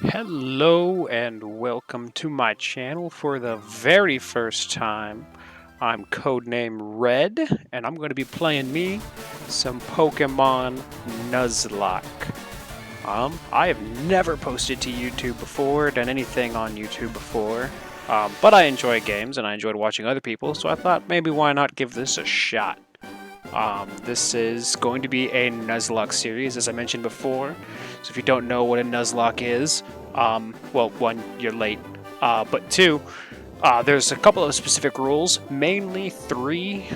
Hello and welcome to my channel for the very first time. I'm codename Red and I'm going to be playing some Pokemon Nuzlocke. I have never posted to YouTube before, done anything on YouTube before, but I enjoy games and I enjoyed watching other people, so I thought maybe why not give this a shot. This is going to be a Nuzlocke series, as I mentioned before. So if you don't know what a Nuzlocke is, well, one, you're late. But two, there's a couple of specific rules, mainly three,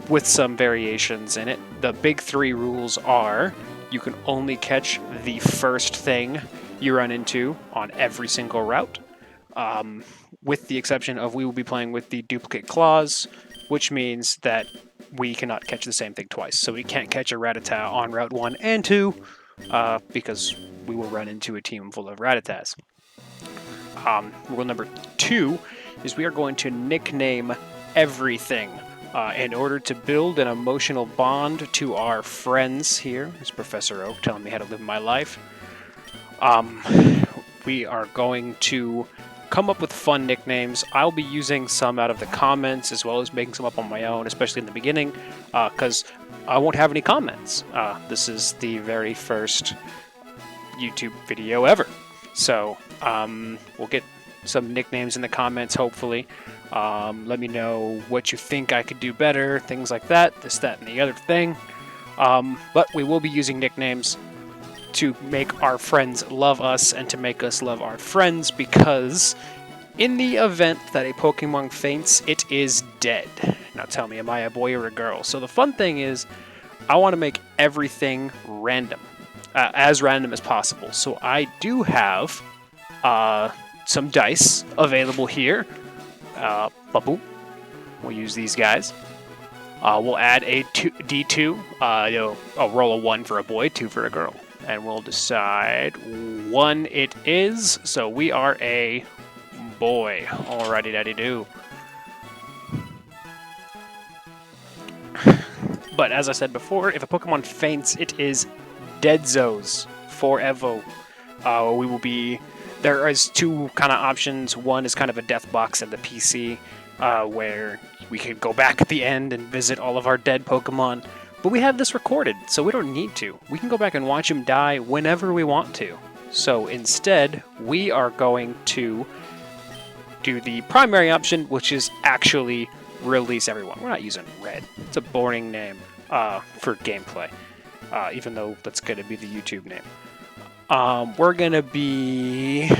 with some variations in it. The big three rules are you can only catch the first thing you run into on every single route, with the exception of we will be playing with the duplicate claws, which means that we cannot catch the same thing twice. So we can't catch a Rattata on Route 1 and 2 because we will run into a team full of Rattatas. Rule number 2 is we are going to nickname everything in order to build an emotional bond to our friends here. It's Professor Oak telling me how to live my life. We are going to come up with fun nicknames. I'll be using some out of the comments as well as making some up on my own, especially in the beginning, because I won't have any comments. This is the very first YouTube video ever. So we'll get some nicknames in the comments, hopefully. Let me know what you think I could do better, things like that, this, that, and the other thing. But we will be using nicknames to make our friends love us and to make us love our friends, because in the event that a Pokemon faints, it is dead. Now tell me, am I a boy or a girl? So the fun thing is, I want to make everything random, as random as possible. So I do have some dice available here. Babu. We'll use these guys. We'll add a D2. I'll roll a 1 for a boy, 2 for a girl. And we'll decide 1 it is. So we are a boy. Alrighty, daddy do. But as I said before, if a Pokemon faints, it is Deadzos forever. We will be. There is two kind of options. One is kind of a death box at the PC, where we could go back at the end and visit all of our dead Pokemon. But we have this recorded, so we don't need to. We can go back and watch him die whenever we want to. So instead, we are going to do the primary option, which is actually release everyone. We're not using Red. It's a boring name for gameplay, even though that's going to be the YouTube name. We're going to be...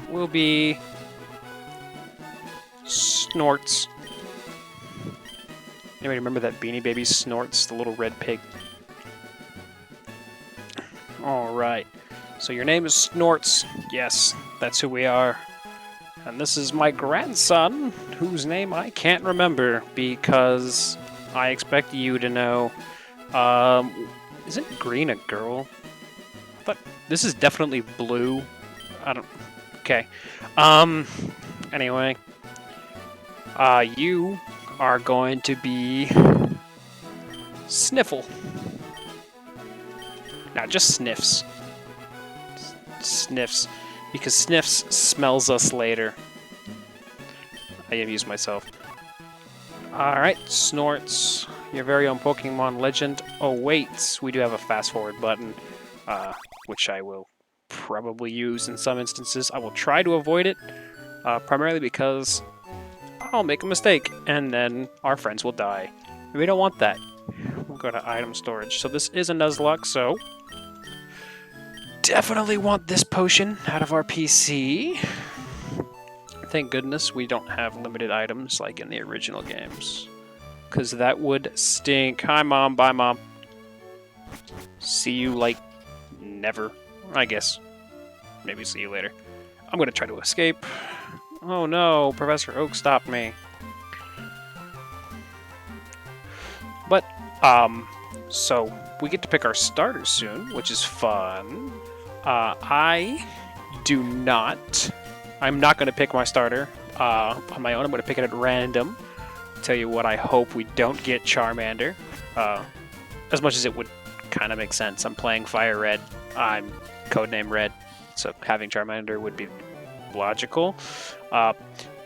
we'll be... Snorts. Anybody remember that Beanie Baby Snorts, the little red pig? Alright, so your name is Snorts. Yes, that's who we are. And this is my grandson, whose name I can't remember because I expect you to know. Isn't green a girl? I thought this is definitely blue. I don't... Okay. Anyway. You are going to be Sniffle. Now, just Sniffs. Sniffs. Because Sniffs smells us later. I have used myself. Alright, Snorts. Your very own Pokemon legend awaits. We do have a fast forward button, which I will probably use in some instances. I will try to avoid it, primarily because I'll make a mistake, and then our friends will die. We don't want that. We'll go to item storage. So this is a Nuzlocke, so definitely want this potion out of our PC. Thank goodness we don't have limited items like in the original games, because that would stink. Hi, Mom. Bye, Mom. See you, like, never, I guess. Maybe see you later. I'm going to try to escape. Oh no, Professor Oak stopped me. But, so we get to pick our starters soon, which is fun. I'm not going to pick my starter on my own. I'm going to pick it at random. Tell you what, I hope we don't get Charmander. as much as it would kind of make sense. I'm playing firered. I'm codename Red, so having Charmander would be logical. But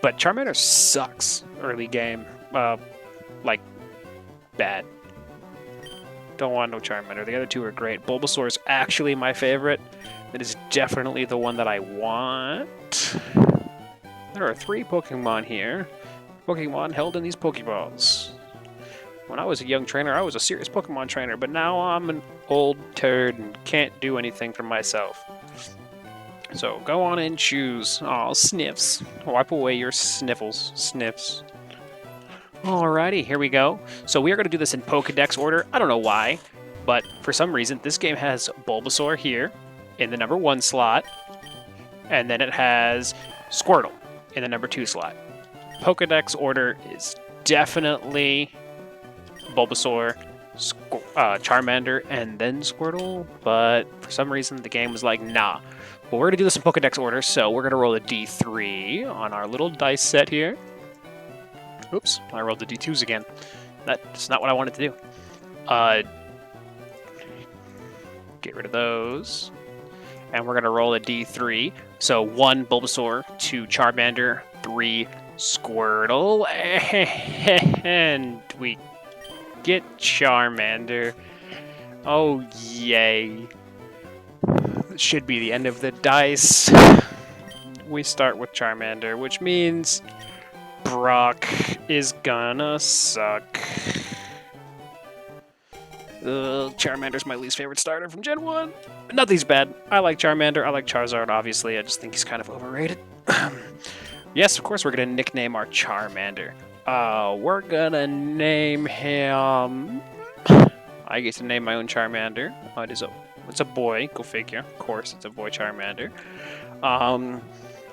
Charmander sucks early game. Like, bad. Don't want no Charmander. The other two are great. Bulbasaur is actually my favorite. It is definitely the one that I want. There are 3 Pokemon here. Pokemon held in these Pokeballs. When I was a young trainer, I was a serious Pokemon trainer, but now I'm an old turd and can't do anything for myself. So go on and choose. Aw, sniffs. Wipe away your sniffles. Sniffs. Alrighty, here we go. So we are going to do this in Pokedex order. I don't know why, but for some reason, this game has Bulbasaur here in the number 1 slot, and then it has Squirtle in the number 2 slot. Pokedex order is definitely Bulbasaur, Charmander, and then Squirtle, but for some reason the game was like, nah. Well, we're going to do this in Pokedex order, so we're going to roll a D3 on our little dice set here. Oops, I rolled the D2s again. That's not what I wanted to do. Get rid of those. And we're going to roll a D3. So 1 Bulbasaur, 2 Charmander, 3 Squirtle, and we get Charmander. Oh, yay. Should be the end of the dice. We start with Charmander, which means Brock is gonna suck. Charmander's my least favorite starter from Gen 1. Nothing's bad. I like Charmander. I like Charizard, obviously. I just think he's kind of overrated. Yes, of course, we're going to nickname our Charmander. We're going to name him... I get to name my own Charmander. It's a boy. Go figure. Of course, it's a boy Charmander.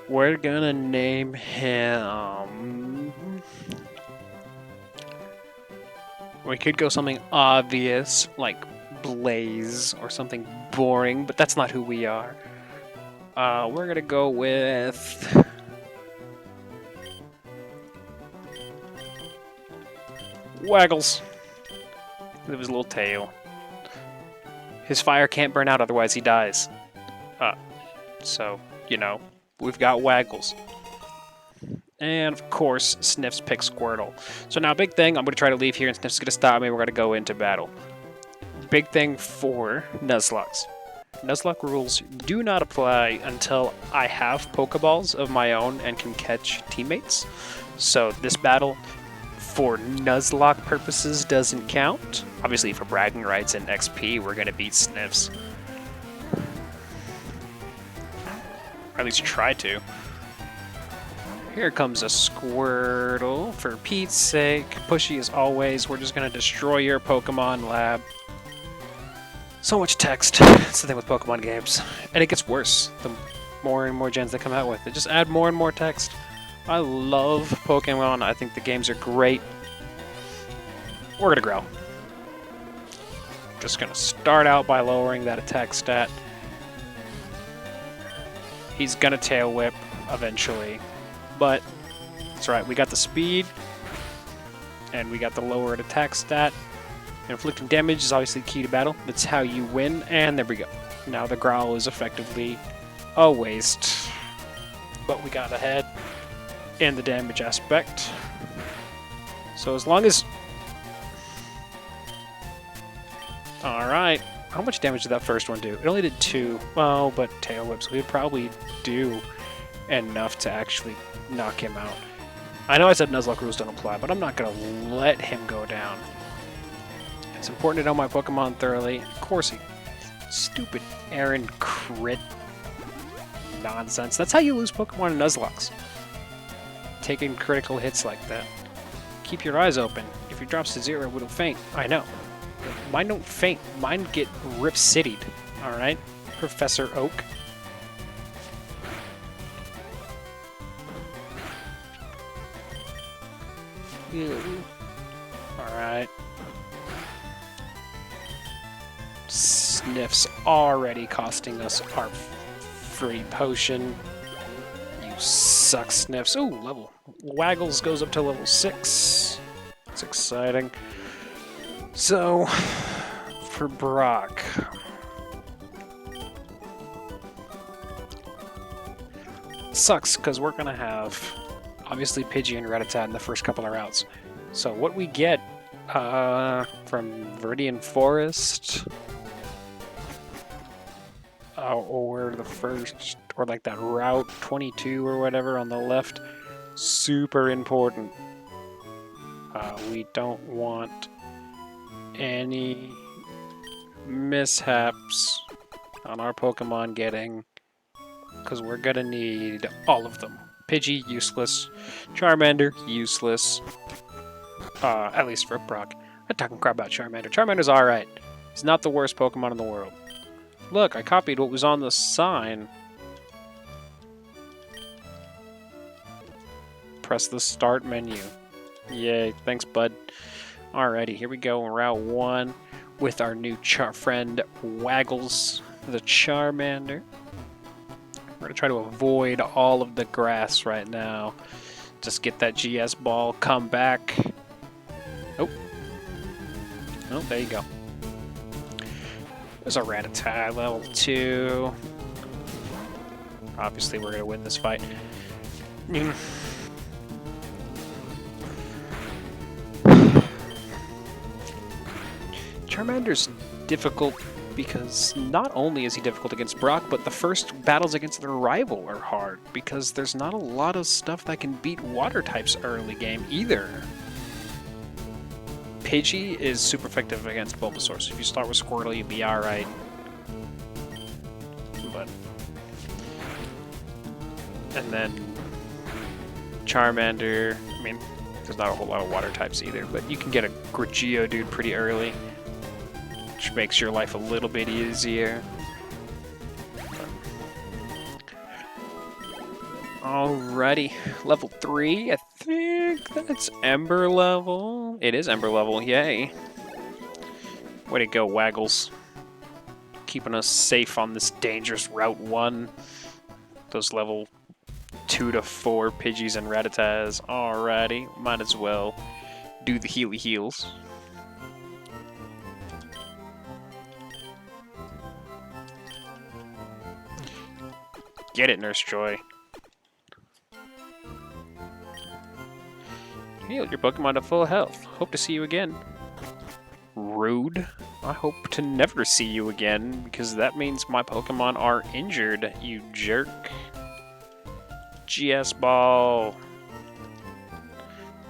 We're going to name him... We could go something obvious, like Blaze, or something boring, but that's not who we are. We're going to go with... Waggles. With his little tail. His fire can't burn out, otherwise he dies. So, you know, we've got Waggles. And, of course, Sniffs picks Squirtle. So now, big thing, I'm going to try to leave here, and Sniffs is going to stop me. We're going to go into battle. Big thing for Nuzlocke. Nuzlocke rules do not apply until I have Pokeballs of my own and can catch teammates. So this battle, for Nuzlocke purposes, doesn't count. Obviously, for bragging rights and XP, we're going to beat Sniffs. Or at least try to. Here comes a Squirtle, for Pete's sake. Pushy as always, we're just going to destroy your Pokemon lab. So much text. It's the thing with Pokemon games. And it gets worse the more and more gens they come out with. They just add more and more text. I love Pokemon. I think the games are great. We're going to grow. Just going to start out by lowering that attack stat. He's going to Tail Whip eventually. But that's right, we got the speed, and we got the lowered attack stat. Inflicting damage is obviously key to battle. That's how you win, and there we go. Now the growl is effectively a waste. But we got ahead in the damage aspect. So as long as... Alright, how much damage did that first one do? It only did 2. Well, but Tail Whips, we would probably do enough to actually knock him out. I know I said Nuzlocke rules don't apply, but I'm not going to let him go down. It's important to know my Pokemon thoroughly. Of course he... Stupid Aaron crit nonsense. That's how you lose Pokemon in Nuzlocke. Taking critical hits like that. Keep your eyes open. If he drops to 0, it'll faint. I know. Mine don't faint. Mine get rip-cityed. Alright? Professor Oak. Alright. Sniff's already costing us our free potion. You suck, Sniffs. Ooh, level. Waggles goes up to level 6. It's exciting. So, for Brock. Sucks, because we're going to have, obviously, Pidgey and Rattata in the first couple of routes. So what we get from Viridian Forest, or the first, or like that Route 22 or whatever on the left, super important. We don't want any mishaps on our Pokemon getting, because we're gonna need all of them. Pidgey, useless. Charmander, useless. At least for Brock. I'm talking crap about Charmander. Charmander's alright. He's not the worst Pokemon in the world. Look, I copied what was on the sign. Press the start menu. Yay, thanks, bud. Alrighty, here we go in Route 1 with our new friend Waggles, the Charmander. We're going to try to avoid all of the grass right now. Just get that GS ball, come back. Oh. Oh, there you go. There's a Rattata, level 2. Obviously, we're going to win this fight. Charmander's difficult because not only is he difficult against Brock, but the first battles against their rival are hard because there's not a lot of stuff that can beat water types early game either. Pidgey is super effective against Bulbasaur, so if you start with Squirtle, you'll be alright. But... and then Charmander, I mean, there's not a whole lot of water types either, but you can get a Geodude pretty early, which makes your life a little bit easier. Alrighty, level 3, I think that's Ember level. It is Ember level, yay. Way to go, Waggles. Keeping us safe on this dangerous Route 1. Those level 2 to 4 Pidgeys and Rattatas. Alrighty, might as well do the Healy Heals. Get it, Nurse Joy. Heal your Pokemon to full health. Hope to see you again. Rude. I hope to never see you again, because that means my Pokemon are injured, you jerk. GS Ball.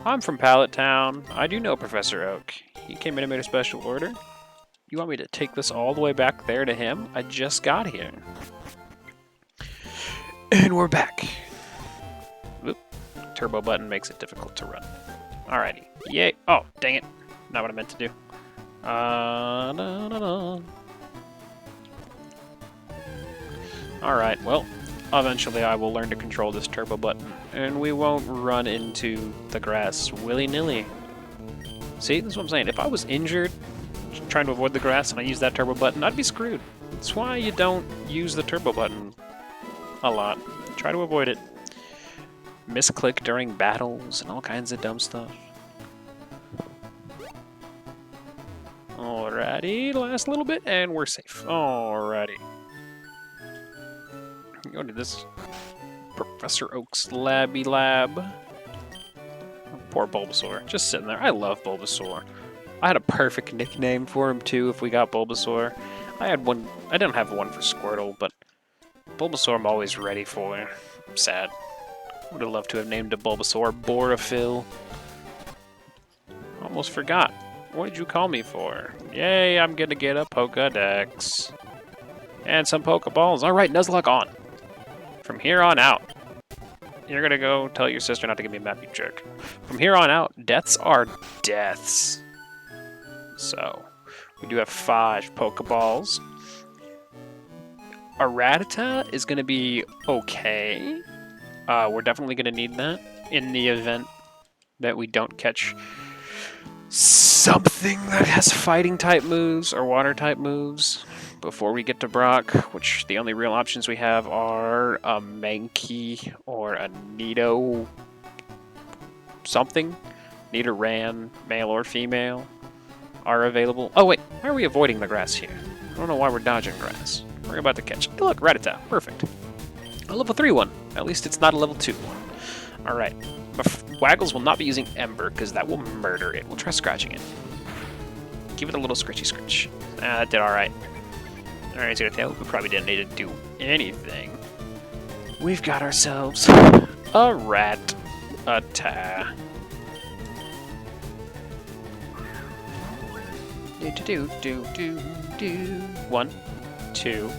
I'm from Pallet Town. I do know Professor Oak. He came in and made a special order. You want me to take this all the way back there to him? I just got here. And we're back. Oop. Turbo button makes it difficult to run. Alrighty. Yay. Oh, dang it. Not what I meant to do. Alright, well, eventually I will learn to control this turbo button, and we won't run into the grass willy-nilly. See, that's what I'm saying. If I was injured, trying to avoid the grass, and I used that turbo button, I'd be screwed. That's why you don't use the turbo button a lot. Try to avoid it. Misclick during battles and all kinds of dumb stuff. Alrighty, last little bit and we're safe. Alrighty. Go to this Professor Oak's labby lab. Poor Bulbasaur, just sitting there. I love Bulbasaur. I had a perfect nickname for him too if we got Bulbasaur. I had one, I didn't have one for Squirtle, but Bulbasaur I'm always ready for. I'm sad. Would have loved to have named a Bulbasaur Borophyll. Almost forgot. What did you call me for? Yay, I'm gonna get a Pokedex. And some Pokeballs. Alright, Nuzlocke on. From here on out. You're gonna go tell your sister not to give me a map, you jerk. From here on out, deaths are deaths. So, we do have 5 Pokeballs. A Rattata is gonna be okay. We're definitely going to need that in the event that we don't catch something that has fighting type moves or water type moves before we get to Brock, which the only real options we have are a Mankey or a Nido something. Nidoran, male or female. are available. Oh wait, why are we avoiding the grass here? I don't know why we're dodging grass. We're about to catch. Hey, look, Rattata. Perfect. A level 3 one. At least it's not a level 2 one. Alright. Waggles will not be using Ember, because that will murder it. We'll try scratching it. Give it a little scratchy scratch. That did alright. Alright, so we probably didn't need to do anything. We've got ourselves a Rat-a-ta. Do. 1, 2,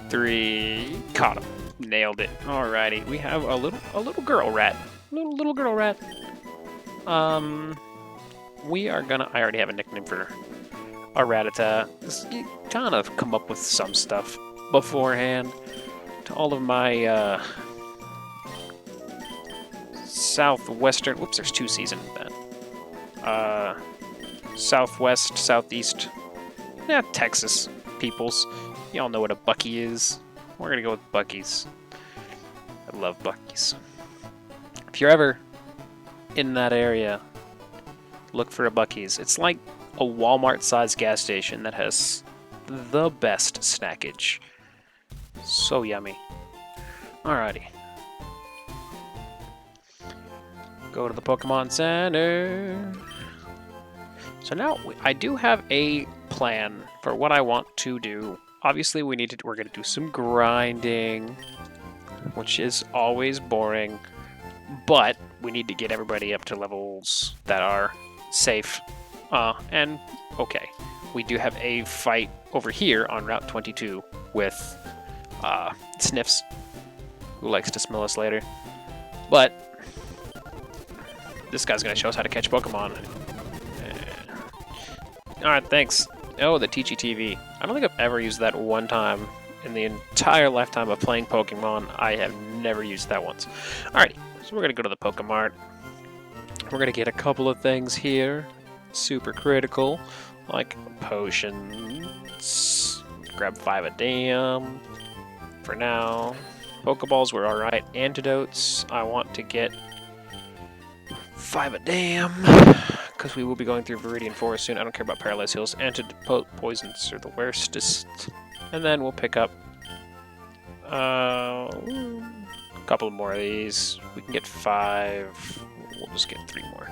3. Caught him. Nailed it. Alrighty, we have a little girl rat. Little girl rat. We are gonna. I already have a nickname for a Rattata. You kind of come up with some stuff beforehand. To all of my southwestern. Whoops, there's 2 C's in that. Southwest, southeast. Yeah, Texas peoples. Y'all know what a Bucky is. We're gonna go with Bucky's. I love Bucky's. If you're ever in that area, look for a Bucky's. It's like a Walmart-sized gas station that has the best snackage. So yummy. Alrighty. Go to the Pokemon Center. So now I do have a plan for what I want to do. Obviously, we're going to do some grinding, which is always boring, but we need to get everybody up to levels that are safe and okay. We do have a fight over here on Route 22 with Sniffs, who likes to smell us later, but this guy's going to show us how to catch Pokemon. Alright, thanks. Oh, the Teachy TV. I don't think I've ever used that one time in the entire lifetime of playing Pokemon. I have never used that once. Alrighty, so we're going to go to the Pokemart. We're going to get a couple of things here. Super critical, like potions. Grab 5 a damn for now. Pokeballs were alright. Antidotes, I want to get 5 a damn, because we will be going through Viridian Forest soon. I don't care about Paralyzed Hills. Antidote poisons are the worstest. And then we'll pick up a couple more of these. We can get 5. We'll just get 3 more.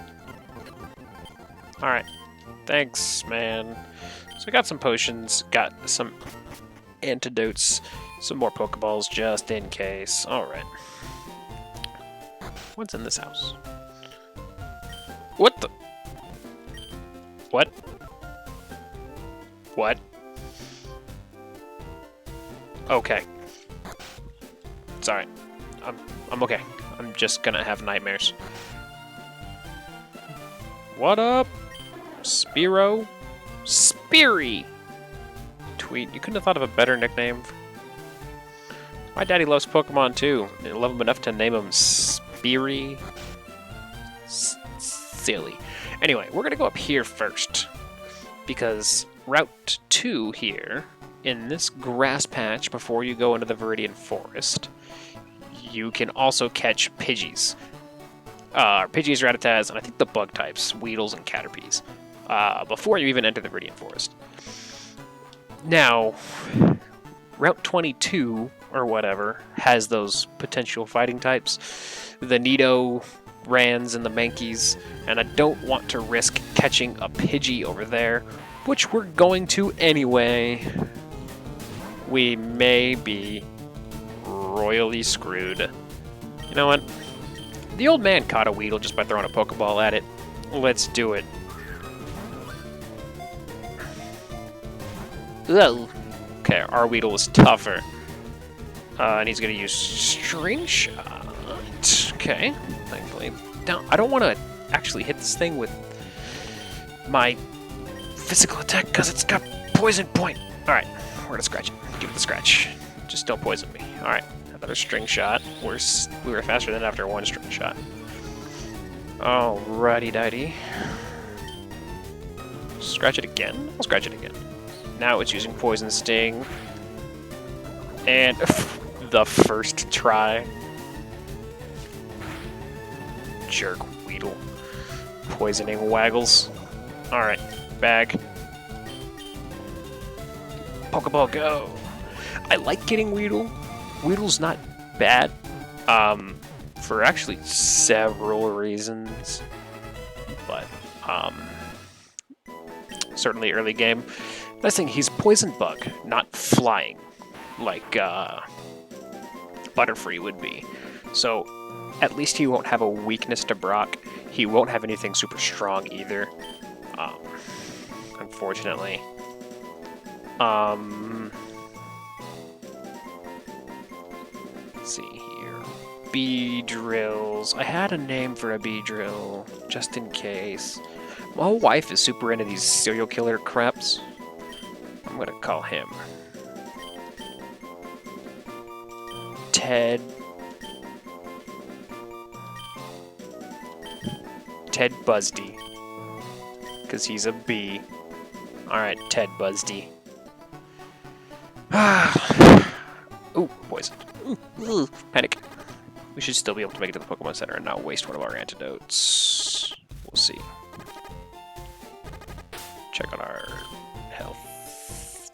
Alright. Thanks, man. So I got some potions, got some antidotes, some more Pokeballs just in case. Alright. What's in this house? What the? What? What? Okay. Sorry. I'm okay. I'm just gonna have nightmares. What up? Spearow? Speary! Tweet. You couldn't have thought of a better nickname. My daddy loves Pokemon too. I love him enough to name him Speary. Silly. Anyway, we're gonna go up here first, because Route 2 here, in this grass patch before you go into the Viridian Forest, you can also catch Pidgeys. Pidgeys, Rattatas, and I think the bug types, Weedles and Caterpies, before you even enter the Viridian Forest. Now, Route 22, or whatever, has those potential fighting types. The Nido, Rans, and the Mankeys, and I don't want to risk catching a Pidgey over there, which we're going to anyway. We may be royally screwed. You know what? The old man caught a Weedle just by throwing a Pokeball at it. Let's do it. Ugh. Okay, our Weedle is tougher. And he's going to use String Shot. Okay, thankfully. Now, I don't want to actually hit this thing with my physical attack because it's got Poison Point. Alright, we're going to scratch it. Give it the scratch. Just don't poison me. Alright, another String Shot. We were faster than after 1 String Shot. Alrighty-dighty. Scratch it again? I'll scratch it again. Now it's using Poison Sting. And the first try. Jerk Weedle. Poisoning Waggles. Alright, bag. Pokeball, go! I like getting Weedle. Weedle's not bad, for actually several reasons, but, certainly early game. Nice thing, he's Poison Bug, not Flying, like, Butterfree would be. So, at least he won't have a weakness to Brock. He won't have anything super strong either, unfortunately. Let's see here. Beedrills. I had a name for a Beedrill, just in case. My whole wife is super into these serial killer craps. I'm gonna call him Ted Busdy, because he's a bee. Alright, Ted Busdy. Ooh, poisoned. Ooh, panic. We should still be able to make it to the Pokemon Center and not waste one of our antidotes. We'll see. Check on our health.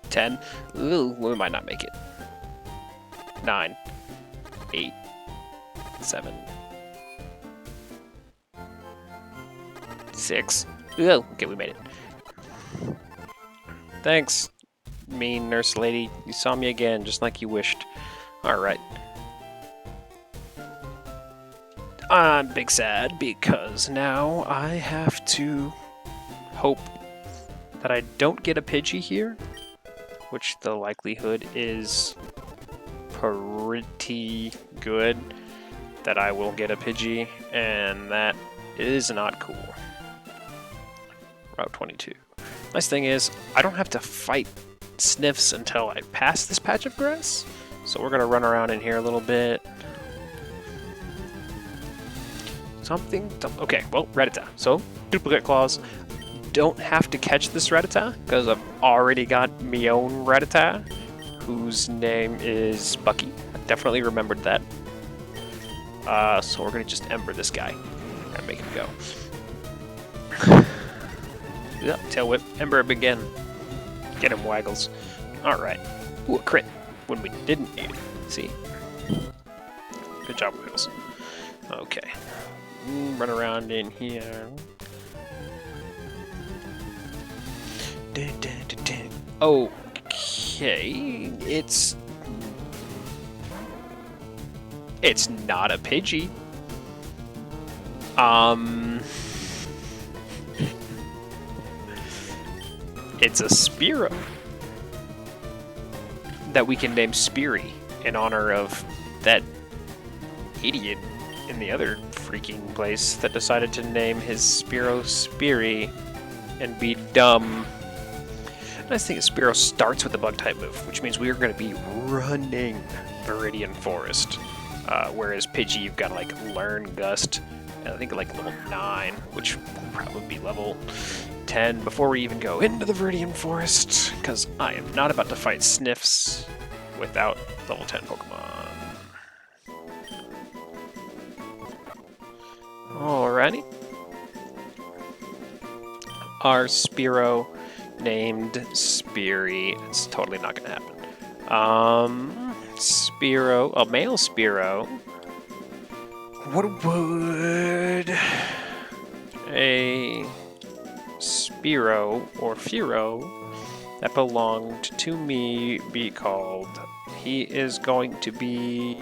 10. Ooh, we might not make it. 9. 8. 7. 6. Ooh, okay, we made it. Thanks, mean nurse lady. You saw me again, just like you wished. Alright. I'm big sad because now I have to hope that I don't get a Pidgey here, which the likelihood is pretty good that I will get a Pidgey, and that is not cool. Route 22. Nice thing is, I don't have to fight Sniffs until I pass this patch of grass, so we're gonna run around in here a little bit. Okay, well, Rattata. So, duplicate claws. Don't have to catch this Rattata, because I've already got my own Rattata, whose name is Bucky. I definitely remembered that. So we're gonna just Ember this guy and make him go. Yeah, Tail Whip, Ember him again. Get him, Waggles. Alright. Ooh, a crit when we didn't need it. See? Good job, Waggles. Okay. Run around in here. Okay. It's not a Pidgey. It's a Spearow that we can name Speary in honor of that idiot in the other freaking place that decided to name his Spearow Speary and be dumb. Nice thing is Spearow starts with the Bug-type move, which means we are going to be running Viridian Forest. Whereas Pidgey, you've got to like learn Gust, and I think like level 9, which will probably be level 10 before we even go into the Viridian Forest, because I am not about to fight Sniffs without level 10 Pokemon. Alrighty. Our Spearow named Speary. It's totally not gonna happen. Spearow, a male Spearow. What would a Spearow or Fearow that belonged to me be called? He is going to be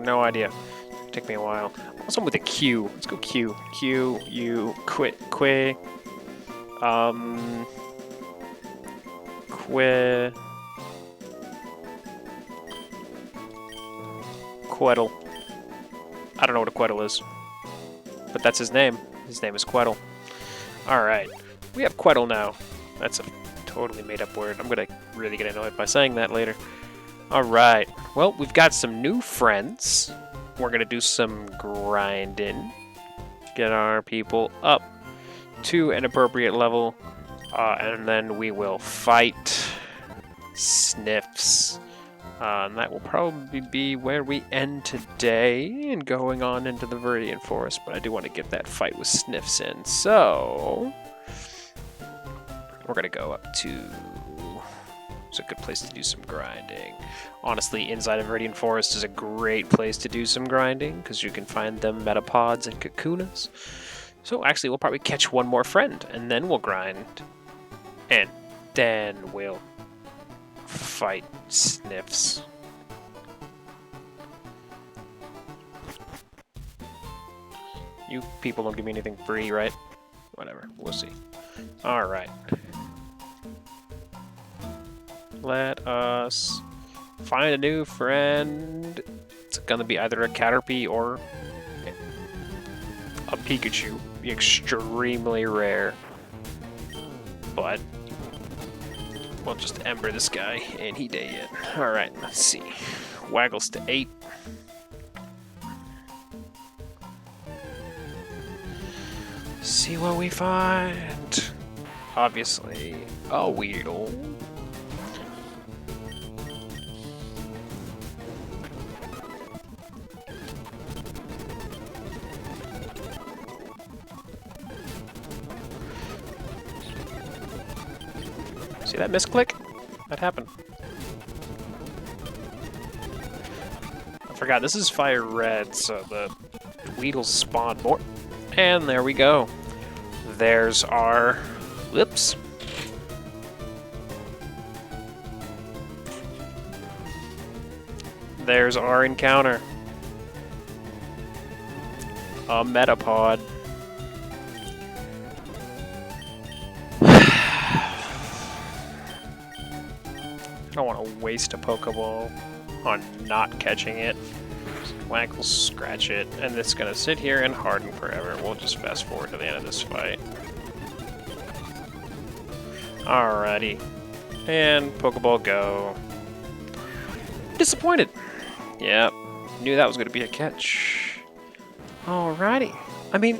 no idea. Take me a while. Also with a Q. Let's go Q. Q, U, quit, que. Queddle. I don't know what a Queddle is, but that's his name. His name is Queddle. Alright. We have Queddle now. That's a totally made up word. I'm gonna really get annoyed by saying that later. Alright. Well, we've got some new friends. We're gonna do some grinding. Get our people up to an appropriate level. And then we will fight Sniffs And that will probably be where we end today and going on into the Viridian Forest, but I do want to get that fight with Sniffs in, so we're going to go up to... It's a good place to do some grinding. Honestly, inside of Viridian Forest is a great place to do some grinding, because you can find them metapods and kakunas. So actually, we'll probably catch one more friend, and then we'll grind. And then we'll fight Sniffs. You people don't give me anything free, right? Whatever, we'll see. Alright. Let us find a new friend. It's gonna be either a Caterpie or a Pikachu. Be extremely rare. But we'll just Ember this guy, and he day in. Alright, let's see. Waggles to 8. See what we find. Obviously, a Weedle. See that misclick? That happened. I forgot, this is firered, so the Weedles spawn more. And there we go. There's our... Whoops. There's our encounter. A Metapod. I don't want to waste a Pokeball on not catching it. Waggles scratch it, and it's gonna sit here and harden forever. We'll just fast forward to the end of this fight. Alrighty. And Pokeball go. Disappointed. Yep. Knew that was gonna be a catch. Alrighty. I mean,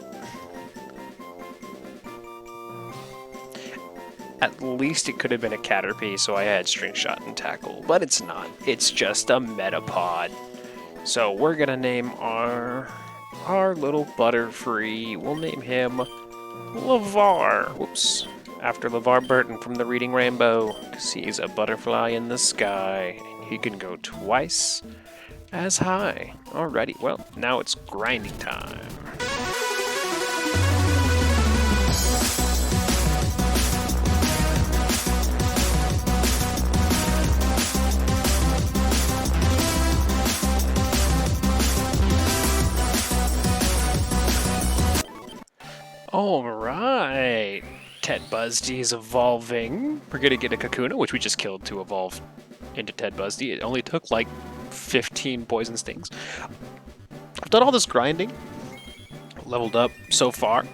at least it could have been a Caterpie, so I had String Shot and Tackle, but it's not. It's just a Metapod. So we're gonna name our little Butterfree. We'll name him LeVar. Whoops. After LeVar Burton from the Reading Rainbow, because he's a butterfly in the sky. He can go twice as high. Alrighty, well, now it's grinding time. Alright, Ted Busdy is evolving. We're gonna get a Kakuna, which we just killed to evolve into Ted Busdy. It only took like 15 poison stings. I've done all this grinding, leveled up so far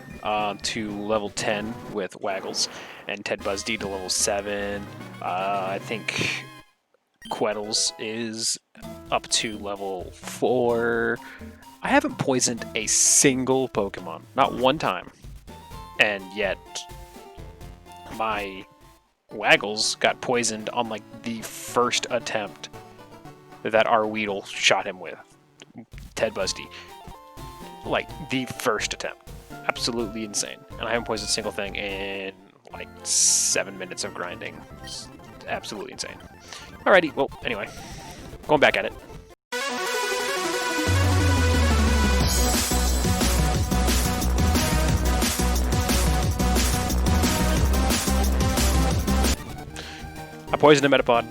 to level 10 with Waggles, and Ted Busdy to level 7. I think Quettles is up to level 4. I haven't poisoned a single Pokemon, not one time. And yet, my Waggles got poisoned on like the first attempt that our Weedle shot him with. Ted Busdy. Like, the first attempt. Absolutely insane. And I haven't poisoned a single thing in like 7 minutes of grinding. It's absolutely insane. Alrighty, well, anyway. Going back at it. I poisoned a Metapod.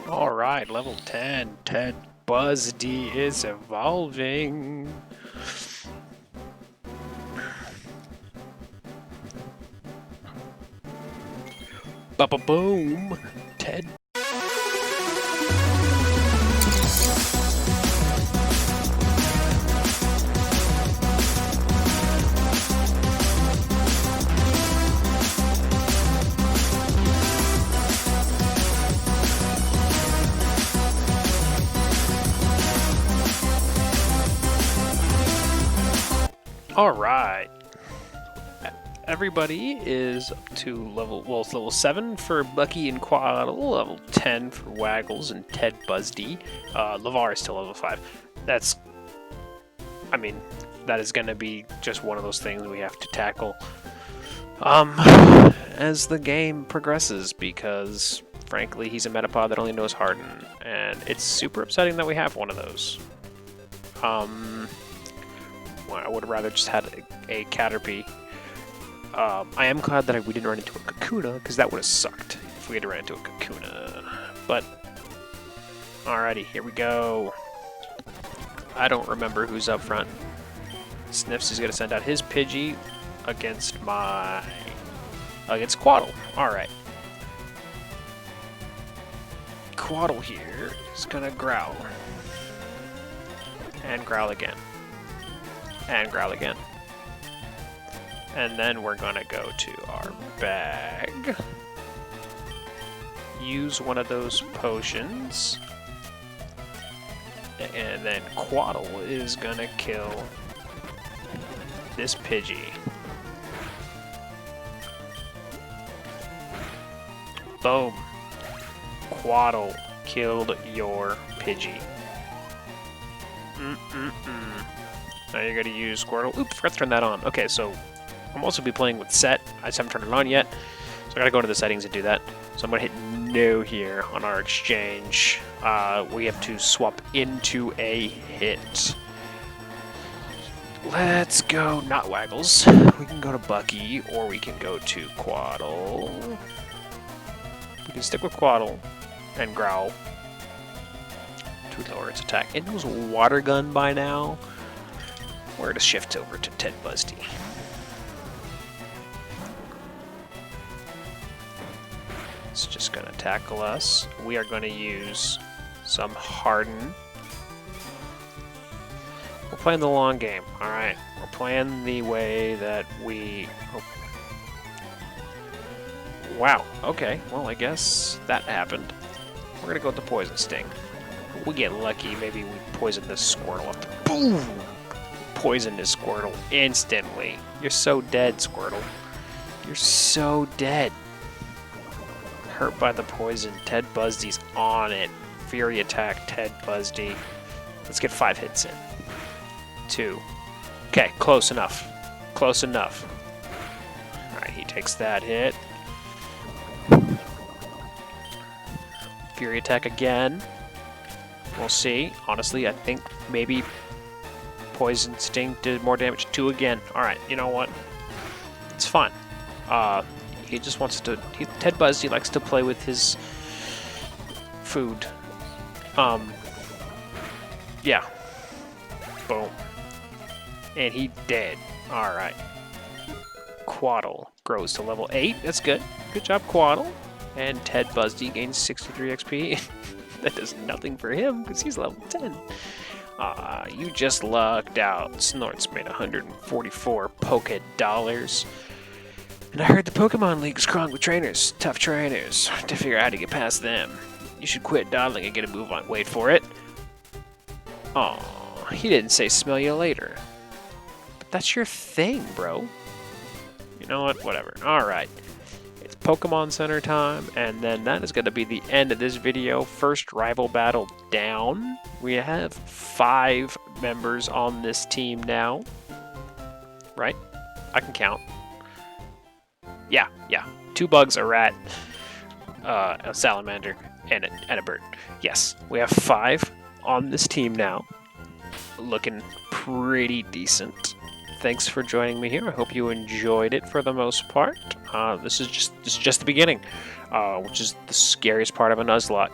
Alright, level 10. Ted Busdy is evolving. Ba-ba-boom. Ted. All right. Everybody is up to level, well, it's level 7 for Bucky and Quaddle, level 10 for Waggles and Ted Busdy. LeVar is still level 5. That's, I mean, that is going to be just one of those things we have to tackle as the game progresses, because frankly he's a Metapod that only knows Harden, and it's super upsetting that we have one of those. Well, I would have rather just had a Caterpie. I am glad that we didn't run into a Kakuna, because that would have sucked if we had ran into a Kakuna. But, alrighty, here we go. I don't remember who's up front. Sniffs is going to send out his Pidgey against against Quaddle. Alright. Quaddle here is going to growl. And growl again. And growl again. And then we're gonna go to our bag. Use one of those potions. And then Quaddle is gonna kill this Pidgey. Boom. Quaddle killed your Pidgey. Now you're gonna use Squirtle. Oops, forgot to turn that on. Okay, so I'm also be playing with set. I just haven't turned it on yet, so I gotta go into the settings and do that. So I'm gonna hit no here on our exchange. We have to swap into a hit. Let's go, not Waggles. We can go to Bucky, or we can go to Quaddle. We can stick with Quaddle and growl to lower its attack. It knows Water Gun by now. We're going to shift over to Ted Busdy. It's just going to tackle us. We are going to use some Harden. We're playing the long game, alright? We're playing the way that we... Oh. Wow, okay. Well, I guess that happened. We're going to go with the Poison Sting. If we get lucky, maybe we poison this Squirtle up. Boom! Poison this Squirtle instantly. You're so dead, Squirtle. You're so dead. Hurt by the poison. Ted Busdy's on it. Fury attack, Ted Busdy. Let's get 5 hits in. 2. Okay, close enough. Close enough. Alright, he takes that hit. Fury attack again. We'll see. Honestly, I think maybe Poison Sting did more damage. 2 again. Alright, you know what? It's fine. He just wants to... Ted Busdy likes to play with his food. Yeah. Boom. And he dead. Alright. Quaddle grows to level 8. That's good. Good job, Quaddle. And Ted Busdy gains 63 XP. That does nothing for him, because he's level 10. You just lucked out. Snort's made 144 Poké Dollars. And I heard the Pokemon League's crawling with trainers. Tough trainers. To figure out how to get past them. You should quit dawdling and get a move on. Wait for it. Aw, he didn't say smell you later. But that's your thing, bro. You know what? Whatever. Alright. It's Pokemon Center time, and then that is going to be the end of this video. First rival battle down. We have 5 members on this team now. Right? I can count. Yeah. 2 bugs, a rat, a salamander, and a bird. Yes, we have 5 on this team now. Looking pretty decent. Thanks for joining me here. I hope you enjoyed it for the most part. This is just the beginning, which is the scariest part of a Nuzlocke.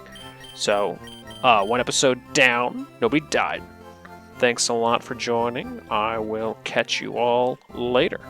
So, 1 episode down. Nobody died. Thanks a lot for joining. I will catch you all later.